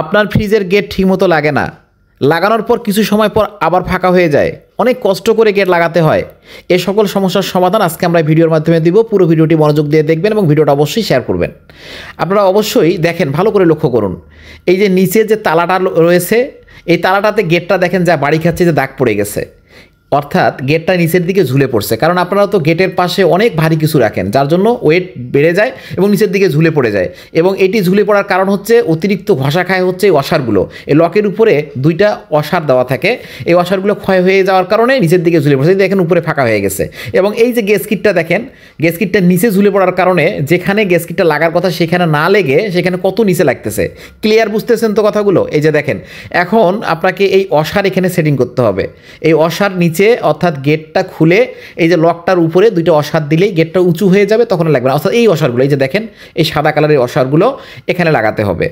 আপনার ফ্রিজের গেট ঠিকমতো লাগে না, লাগানোর পর কিছু সময় পর আবার ফাঁকা হয়ে যায়, অনেক কষ্ট করে গেট লাগাতে হয়। এই সকল সমস্যার সমাধান আজকে আমরা ভিডিওর মাধ্যমে দিব। পুরো ভিডিওটি মনোযোগ দিয়ে দেখবেন এবং ভিডিওটা অবশ্যই শেয়ার করবেন। আপনারা অবশ্যই দেখেন, ভালো করে লক্ষ্য করুন, এই যে নিচে যে তালাটা রয়েছে, এই তালাটাতে গেটটা দেখেন যা বাড়ি খাচ্ছে, যে দাগ পড়ে গেছে, অর্থাৎ গেটটা নিচের দিকে ঝুলে পড়ছে। কারণ আপনারা তো গেটের পাশে অনেক ভারী কিছু রাখেন, যার জন্য ওয়েট বেড়ে যায় এবং নিচের দিকে ঝুলে পড়ে যায়। এবং এটি ঝুলে পড়ার কারণ হচ্ছে অতিরিক্ত ঘষা খায় হচ্ছে এই অসারগুলো। এই লকের উপরে দুইটা অসার দেওয়া থাকে, এই অসারগুলো ক্ষয় হয়ে যাওয়ার কারণে নিচের দিকে ঝুলে পড়ছে। দেখেন উপরে ফাঁকা হয়ে গেছে। এবং এই যে গ্যাসকিটটা দেখেন, গ্যাসকিটটা নিচে ঝুলে পড়ার কারণে যেখানে গ্যাসকিটটা লাগার কথা সেখানে না লেগে সেখানে কত নিচে লাগতেছে। ক্লিয়ার বুঝতেছেন তো কথাগুলো? এই যে দেখেন, এখন আপনাকে এই অসার এখানে সেটিং করতে হবে। এই অসার নিচে, অর্থাৎ গেটটা খুলে এই যে লকটার উপরে দুইটা অসার দিলেই গেটটা উঁচু হয়ে যাবে, তখন লাগবে না। অর্থাৎ এই অসারগুলো, এই যে দেখেন এই সাদা কালারের অসারগুলো এখানে লাগাতে হবে।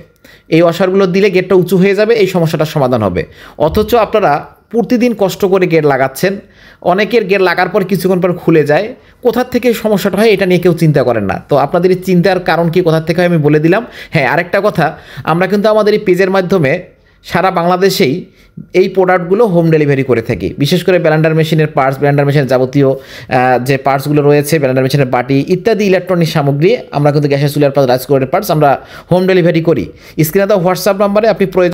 এই অসারগুলো দিলে গেটটা উঁচু হয়ে যাবে, এই সমস্যাটার সমাধান হবে। অথচ আপনারা প্রতিদিন কষ্ট করে গেট লাগাচ্ছেন, অনেকের গেট লাগার পর কিছুক্ষণ পর খুলে যায়। কোথা থেকে সমস্যাটা হয় এটা নিয়ে কেউ চিন্তা করেন না। তো আপনাদের এই চিন্তার কারণ কি, কোথা থেকে হয় আমি বলে দিলাম। হ্যাঁ, আরেকটা কথা, আমরা কিন্তু আমাদের এই পেজের মাধ্যমে সারা বাংলাদেশেই এই প্রোডাক্টগুলো হোম ডেলিভারি করে থাকি। বিশেষ করে ব্লেন্ডার মেশিনের পার্টস, ব্লেন্ডার মেশিনের যাবতীয় যে পার্টসগুলো রয়েছে, ব্লেন্ডার মেশিনের বাটি ইত্যাদি ইলেকট্রনিক সামগ্রী, আমরা কিন্তু গ্যাসের চুলার পার্টস, রাইস কুকারের পার্টস আমরা হোম ডেলিভারি করি। স্ক্রিনে দেওয়া হোয়াটসঅ্যাপ নাম্বারে আপনি প্রয়োজন